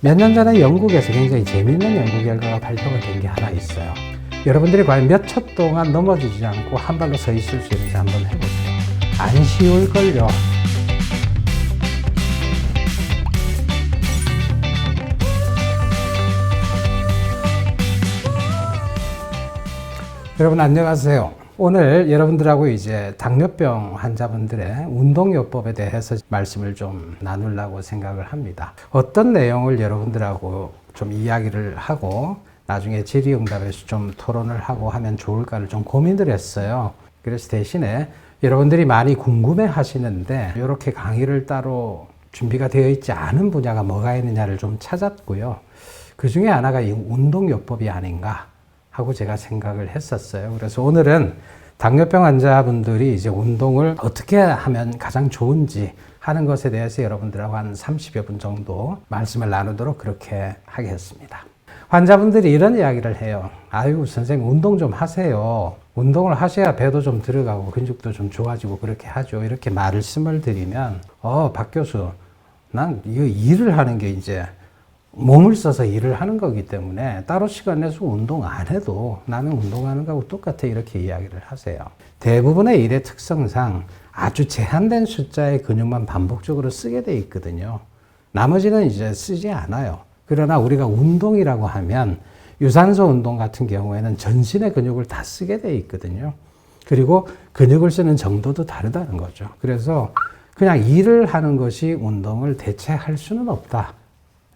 몇 년 전에 영국에서 굉장히 재미있는 연구 결과가 발표가 된 게 하나 있어요. 여러분들이 과연 몇 초 동안 넘어지지 않고 한 발로 서 있을 수 있는지 한번 해보세요. 안 쉬울걸요. 여러분 안녕하세요. 오늘 여러분들하고 이제 당뇨병 환자분들의 운동요법에 대해서 말씀을 좀 나누려고 생각을 합니다. 어떤 내용을 여러분들하고 좀 이야기를 하고 나중에 질의응답에서 좀 토론을 하고 하면 좋을까를 좀 고민을 했어요. 그래서 대신에 여러분들이 많이 궁금해 하시는데 이렇게 강의를 따로 준비가 되어 있지 않은 분야가 뭐가 있느냐를 좀 찾았고요. 그 중에 하나가 이 운동요법이 아닌가 하고 제가 생각을 했었어요. 그래서 오늘은 당뇨병 환자분들이 이제 운동을 어떻게 하면 가장 좋은지 하는 것에 대해서 여러분들하고 한 30여 분 정도 말씀을 나누도록 그렇게 하겠습니다. 환자분들이 이런 이야기를 해요. 아유, 선생님 운동 좀 하세요. 운동을 하셔야 배도 좀 들어가고 근육도 좀 좋아지고 그렇게 하죠. 이렇게 말씀을 드리면 박 교수, 난 이거 일을 하는 게 이제 몸을 써서 일을 하는 거기 때문에 따로 시간 내서 운동 안 해도 나는 운동하는 거하고 똑같아 이렇게 이야기를 하세요. 대부분의 일의 특성상 아주 제한된 숫자의 근육만 반복적으로 쓰게 돼 있거든요. 나머지는 이제 쓰지 않아요. 그러나 우리가 운동이라고 하면 유산소 운동 같은 경우에는 전신의 근육을 다 쓰게 돼 있거든요. 그리고 근육을 쓰는 정도도 다르다는 거죠. 그래서 그냥 일을 하는 것이 운동을 대체할 수는 없다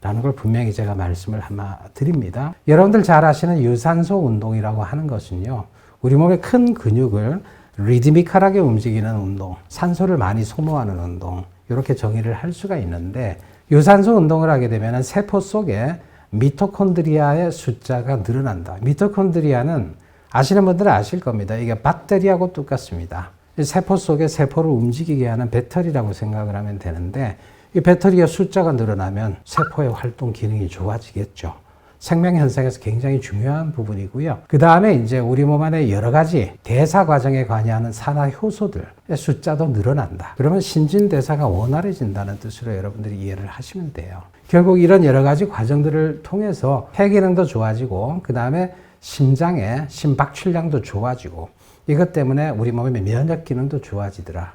라는 걸 분명히 제가 말씀을 하나 드립니다. 여러분들 잘 아시는 유산소 운동이라고 하는 것은요, 우리 몸의 큰 근육을 리드미컬하게 움직이는 운동, 산소를 많이 소모하는 운동, 이렇게 정의를 할 수가 있는데, 유산소 운동을 하게 되면 세포 속에 미토콘드리아의 숫자가 늘어난다. 미토콘드리아는 아시는 분들은 아실 겁니다. 이게 배터리하고 똑같습니다. 세포 속에 세포를 움직이게 하는 배터리라고 생각을 하면 되는데, 이 배터리의 숫자가 늘어나면 세포의 활동 기능이 좋아지겠죠. 생명 현상에서 굉장히 중요한 부분이고요. 그 다음에 이제 우리 몸 안에 여러 가지 대사 과정에 관여하는 산화 효소들의 숫자도 늘어난다. 그러면 신진대사가 원활해진다는 뜻으로 여러분들이 이해를 하시면 돼요. 결국 이런 여러 가지 과정들을 통해서 폐기능도 좋아지고 그 다음에 심장의 심박출량도 좋아지고 이것 때문에 우리 몸의 면역 기능도 좋아지더라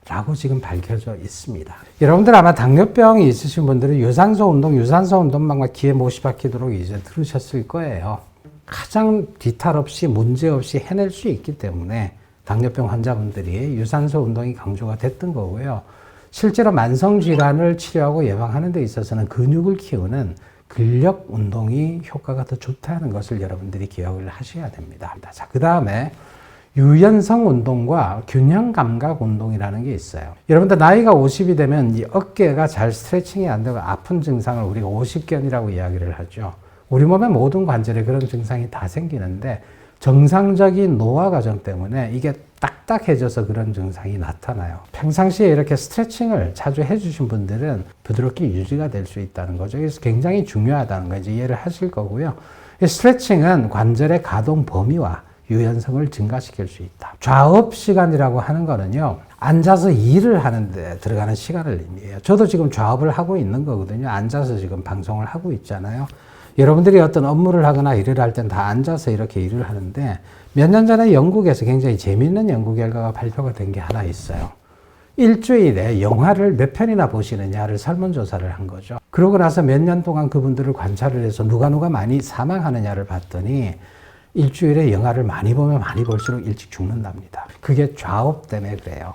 라고 지금 밝혀져 있습니다. 여러분들 아마 당뇨병이 있으신 분들은 유산소 운동만 귀에 못이 박히도록 이제 들으셨을 거예요. 가장 뒤탈 없이 문제 없이 해낼 수 있기 때문에 당뇨병 환자분들이 유산소 운동이 강조가 됐던 거고요. 실제로 만성질환을 치료하고 예방하는 데 있어서는 근육을 키우는 근력 운동이 효과가 더 좋다는 것을 여러분들이 기억을 하셔야 됩니다. 자, 그 다음에 유연성 운동과 균형 감각 운동이라는 게 있어요. 여러분들 나이가 50이 되면 이 어깨가 잘 스트레칭이 안 되고 아픈 증상을 우리가 50견이라고 이야기를 하죠. 우리 몸의 모든 관절에 그런 증상이 다 생기는데 정상적인 노화 과정 때문에 이게 딱딱해져서 그런 증상이 나타나요. 평상시에 이렇게 스트레칭을 자주 해주신 분들은 부드럽게 유지가 될 수 있다는 거죠. 그래서 굉장히 중요하다는 거 이제 이해를 하실 거고요. 이 스트레칭은 관절의 가동 범위와 유연성을 증가시킬 수 있다. 좌업 시간이라고 하는 거는요, 앉아서 일을 하는데 들어가는 시간을 의미해요. 저도 지금 좌업을 하고 있는 거거든요. 앉아서 지금 방송을 하고 있잖아요. 여러분들이 어떤 업무를 하거나 일을 할 땐 다 앉아서 이렇게 일을 하는데 몇 년 전에 영국에서 굉장히 재미있는 연구 결과가 발표가 된 게 하나 있어요. 일주일에 영화를 몇 편이나 보시느냐를 설문조사를 한 거죠. 그러고 나서 몇 년 동안 그분들을 관찰을 해서 누가 많이 사망하느냐를 봤더니 일주일에 영화를 많이 보면 많이 볼수록 일찍 죽는답니다. 그게 좌업 때문에 그래요.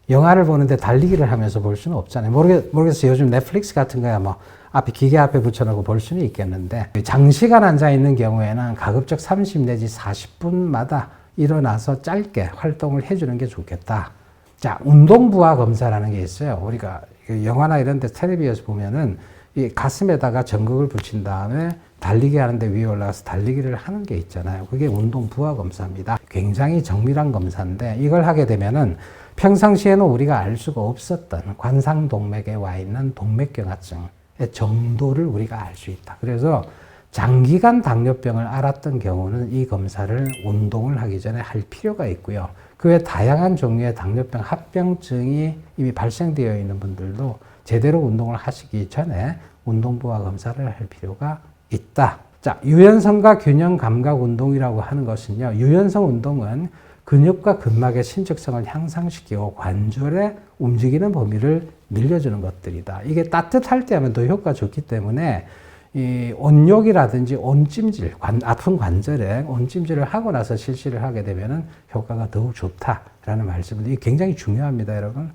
영화를 보는데 달리기를 하면서 볼 수는 없잖아요. 모르겠어요. 요즘 넷플릭스 같은 거야 뭐 앞에 기계 앞에 붙여놓고 볼 수는 있겠는데 장시간 앉아 있는 경우에는 가급적 30 내지 40분마다 일어나서 짧게 활동을 해주는 게 좋겠다. 자, 운동부하 검사라는 게 있어요. 우리가 영화나 이런 데 텔레비에서 보면은 이 가슴에다가 전극을 붙인 다음에 달리기 하는데 위에 올라가서 달리기를 하는 게 있잖아요. 그게 운동 부하 검사입니다. 굉장히 정밀한 검사인데 이걸 하게 되면은 평상시에는 우리가 알 수가 없었던 관상동맥에 와 있는 동맥경화증의 정도를 우리가 알 수 있다. 그래서 장기간 당뇨병을 앓았던 경우는 이 검사를 운동을 하기 전에 할 필요가 있고요. 그 외 다양한 종류의 당뇨병 합병증이 이미 발생되어 있는 분들도 제대로 운동을 하시기 전에 운동부와 검사를 할 필요가 있다. 자, 유연성과 균형 감각 운동이라고 하는 것은요, 유연성 운동은 근육과 근막의 신축성을 향상시키고 관절의 움직이는 범위를 늘려주는 것들이다. 이게 따뜻할 때 하면 더 효과가 좋기 때문에 이 온욕이라든지 온찜질, 아픈 관절에 온찜질을 하고 나서 실시를 하게 되면 효과가 더욱 좋다라는 말씀을, 이게 굉장히 중요합니다, 여러분.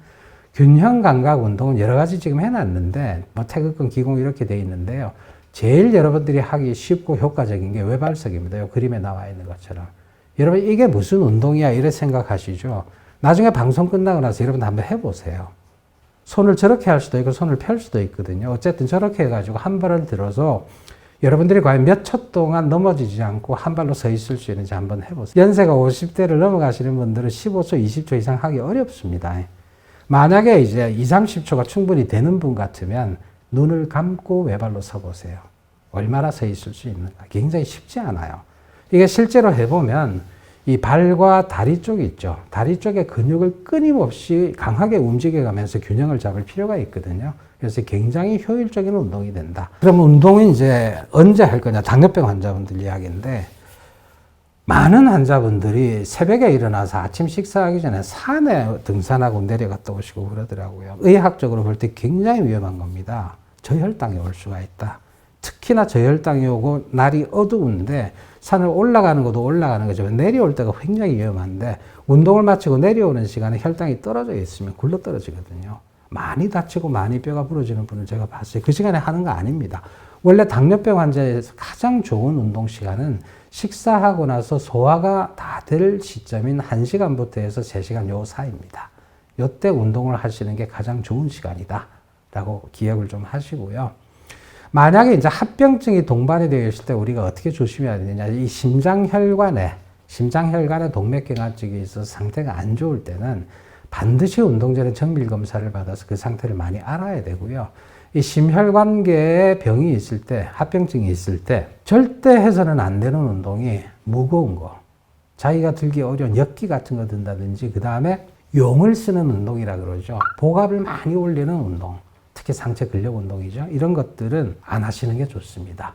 균형 감각 운동은 여러 가지 지금 해놨는데, 뭐 태극근, 기공 이렇게 돼 있는데요. 제일 여러분들이 하기 쉽고 효과적인 게 외발석입니다. 이 그림에 나와 있는 것처럼. 여러분, 이게 무슨 운동이야? 이래 생각하시죠? 나중에 방송 끝나고 나서 여러분 한번 해보세요. 손을 저렇게 할 수도 있고 손을 펼 수도 있거든요. 어쨌든 저렇게 해가지고 한 발을 들어서 여러분들이 과연 몇 초 동안 넘어지지 않고 한 발로 서 있을 수 있는지 한번 해보세요. 연세가 50대를 넘어가시는 분들은 15초, 20초 이상 하기 어렵습니다. 만약에 이제 20, 30초가 충분히 되는 분 같으면 눈을 감고 외발로 서보세요. 얼마나 서 있을 수 있는가. 굉장히 쉽지 않아요. 이게 실제로 해보면 이 발과 다리 쪽 있죠. 다리 쪽의 근육을 끊임없이 강하게 움직여가면서 균형을 잡을 필요가 있거든요. 그래서 굉장히 효율적인 운동이 된다. 그럼 운동은 이제 언제 할 거냐? 당뇨병 환자분들 이야기인데, 많은 환자분들이 새벽에 일어나서 아침 식사하기 전에 산에 등산하고 내려갔다 오시고 그러더라고요. 의학적으로 볼 때 굉장히 위험한 겁니다. 저혈당이 올 수가 있다. 특히나 저혈당이 오고 날이 어두운데 산을 올라가는 것도 올라가는 거지만 내려올 때가 굉장히 위험한데, 운동을 마치고 내려오는 시간에 혈당이 떨어져 있으면 굴러 떨어지거든요. 많이 다치고 많이 뼈가 부러지는 분을 제가 봤어요. 그 시간에 하는 거 아닙니다. 원래 당뇨병 환자에서 가장 좋은 운동 시간은 식사하고 나서 소화가 다 될 시점인 1시간부터 해서 3시간 요 사이입니다. 요때 운동을 하시는 게 가장 좋은 시간이다 라고 기억을 좀 하시고요. 만약에 이제 합병증이 동반이 되어 있을 때 우리가 어떻게 조심해야 되느냐. 이 심장혈관에 동맥경화증이 있어서 상태가 안 좋을 때는 반드시 운동 전에 정밀검사를 받아서 그 상태를 많이 알아야 되고요. 이 심혈관계에 병이 있을 때, 합병증이 있을 때 절대 해서는 안 되는 운동이 무거운 거, 자기가 들기 어려운 역기 같은 거 든다든지, 그 다음에 용을 쓰는 운동이라 그러죠. 복압을 많이 올리는 운동, 특히 상체 근력 운동이죠. 이런 것들은 안 하시는 게 좋습니다.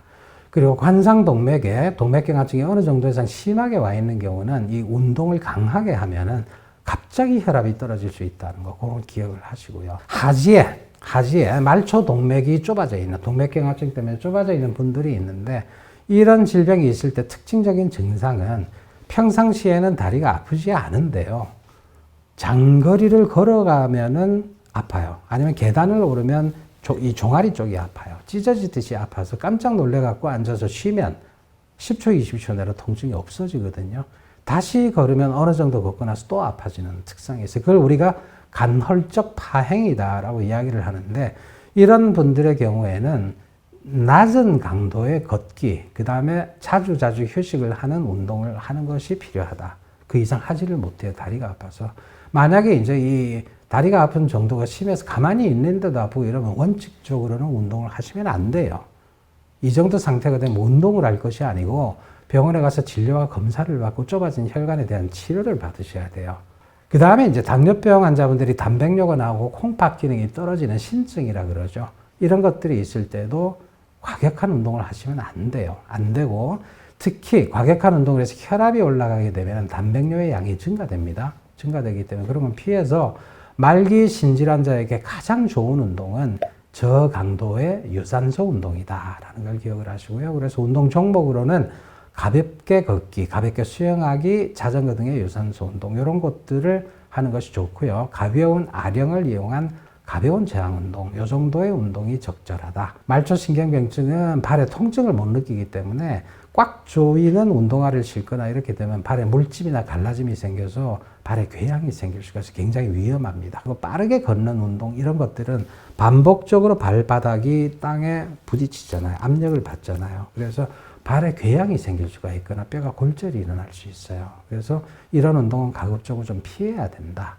그리고 관상동맥에 동맥경화증이 어느 정도 이상 심하게 와 있는 경우는 이 운동을 강하게 하면은 갑자기 혈압이 떨어질 수 있다는 거, 그런 기억을 하시고요. 하지에 말초 동맥이 좁아져 있는, 동맥경화증 때문에 좁아져 있는 분들이 있는데, 이런 질병이 있을 때 특징적인 증상은 평상시에는 다리가 아프지 않은데요. 장거리를 걸어가면은 아파요. 아니면 계단을 오르면 이 종아리 쪽이 아파요. 찢어지듯이 아파서 깜짝 놀래갖고 앉아서 쉬면 10초, 20초 내로 통증이 없어지거든요. 다시 걸으면 어느 정도 걷고 나서 또 아파지는 특성이 있어요. 그걸 우리가 간헐적 파행이다라고 이야기를 하는데, 이런 분들의 경우에는 낮은 강도의 걷기, 그 다음에 자주 휴식을 하는 운동을 하는 것이 필요하다. 그 이상 하지를 못해요. 다리가 아파서. 만약에 이제 이 다리가 아픈 정도가 심해서 가만히 있는데도 아프고 이러면 원칙적으로는 운동을 하시면 안 돼요. 이 정도 상태가 되면 운동을 할 것이 아니고 병원에 가서 진료와 검사를 받고 좁아진 혈관에 대한 치료를 받으셔야 돼요. 그 다음에 이제 당뇨병 환자분들이 단백뇨가 나오고 콩팥 기능이 떨어지는 신증이라 그러죠. 이런 것들이 있을 때도 과격한 운동을 하시면 안 돼요. 안 되고, 특히 과격한 운동을 해서 혈압이 올라가게 되면 단백뇨의 양이 증가되기 때문에 그런 건 피해서, 말기 신질환자에게 가장 좋은 운동은 저강도의 유산소 운동이다라는 걸 기억을 하시고요. 그래서 운동 종목으로는 가볍게 걷기, 가볍게 수영하기, 자전거 등의 유산소 운동, 이런 것들을 하는 것이 좋고요. 가벼운 아령을 이용한 가벼운 저항 운동, 이 정도의 운동이 적절하다. 말초신경병증은 발에 통증을 못 느끼기 때문에 꽉 조이는 운동화를 신거나 이렇게 되면 발에 물집이나 갈라짐이 생겨서 발에 궤양이 생길 수가 있어서 굉장히 위험합니다. 그리고 빠르게 걷는 운동, 이런 것들은 반복적으로 발바닥이 땅에 부딪히잖아요. 압력을 받잖아요. 그래서 발에 궤양이 생길 수가 있거나 뼈가 골절이 일어날 수 있어요. 그래서 이런 운동은 가급적으로 좀 피해야 된다.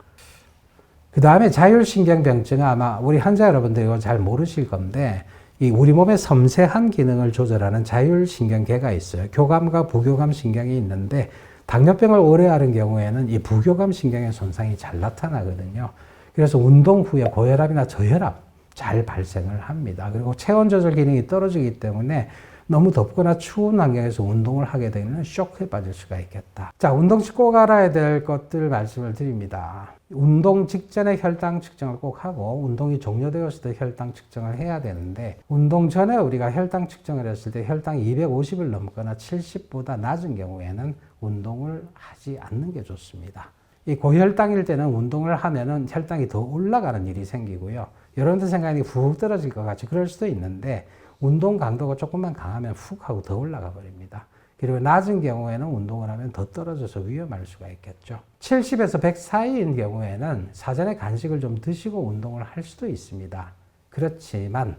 그 다음에 자율신경병증은 아마 우리 환자 여러분들 이거 잘 모르실 건데, 이 우리 몸의 섬세한 기능을 조절하는 자율신경계가 있어요. 교감과 부교감 신경이 있는데, 당뇨병을 오래 앓은 경우에는 이 부교감 신경의 손상이 잘 나타나거든요. 그래서 운동 후에 고혈압이나 저혈압, 잘 발생을 합니다. 그리고 체온 조절 기능이 떨어지기 때문에 너무 덥거나 추운 환경에서 운동을 하게 되면 쇼크에 빠질 수가 있겠다. 자, 운동 시 꼭 알아야 될 것들 말씀을 드립니다. 운동 직전에 혈당 측정을 꼭 하고 운동이 종료되었을 때 혈당 측정을 해야 되는데, 운동 전에 우리가 혈당 측정을 했을 때 혈당이 250을 넘거나 70보다 낮은 경우에는 운동을 하지 않는 게 좋습니다. 이 고혈당일 때는 운동을 하면은 혈당이 더 올라가는 일이 생기고요. 여러분들 생각이 훅 떨어질 것 같이 그럴 수도 있는데, 운동 강도가 조금만 강하면 훅 하고 더 올라가 버립니다. 그리고 낮은 경우에는 운동을 하면 더 떨어져서 위험할 수가 있겠죠. 70에서 100 사이인 경우에는 사전에 간식을 좀 드시고 운동을 할 수도 있습니다. 그렇지만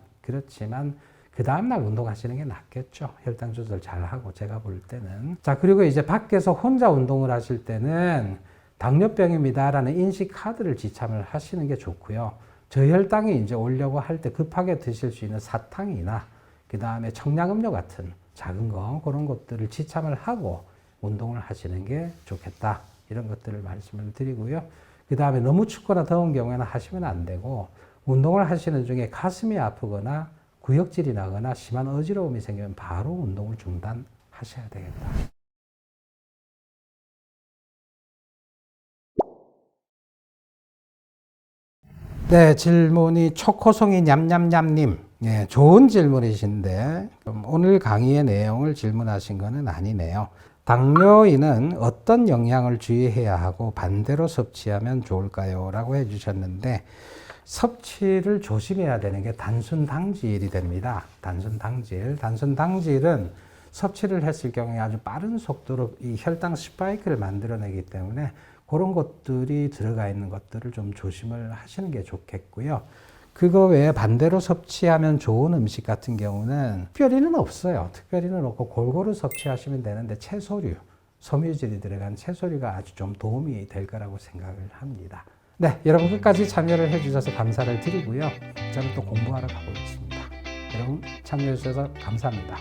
그 다음날 운동하시는 게 낫겠죠. 혈당 조절 잘 하고, 제가 볼 때는. 자, 그리고 이제 밖에서 혼자 운동을 하실 때는 당뇨병입니다라는 인식 카드를 지참을 하시는 게 좋고요. 저혈당이 이제 오려고 할 때 급하게 드실 수 있는 사탕이나 그 다음에 청량음료 같은 작은 거, 그런 것들을 지참을 하고 운동을 하시는 게 좋겠다. 이런 것들을 말씀을 드리고요. 그 다음에 너무 춥거나 더운 경우에는 하시면 안 되고, 운동을 하시는 중에 가슴이 아프거나 구역질이 나거나 심한 어지러움이 생기면 바로 운동을 중단하셔야 되겠다. 네, 질문이 초코송이 냠냠냠님. 예, 좋은 질문이신데 오늘 강의의 내용을 질문하신 것은 아니네요. 당뇨인은 어떤 영양을 주의해야 하고 반대로 섭취하면 좋을까요? 라고 해주셨는데, 섭취를 조심해야 되는 게 단순 당질이 됩니다. 단순 당질은 섭취를 했을 경우에 아주 빠른 속도로 이 혈당 스파이크를 만들어내기 때문에 그런 것들이 들어가 있는 것들을 좀 조심을 하시는 게 좋겠고요. 그거 외에 반대로 섭취하면 좋은 음식 같은 경우는 특별히는 없어요. 특별히는 없고 골고루 섭취하시면 되는데, 채소류, 섬유질이 들어간 채소류가 아주 좀 도움이 될 거라고 생각을 합니다. 네, 여러분 끝까지 참여를 해주셔서 감사를 드리고요. 저는 또 공부하러 가보겠습니다. 여러분 참여해 주셔서 감사합니다.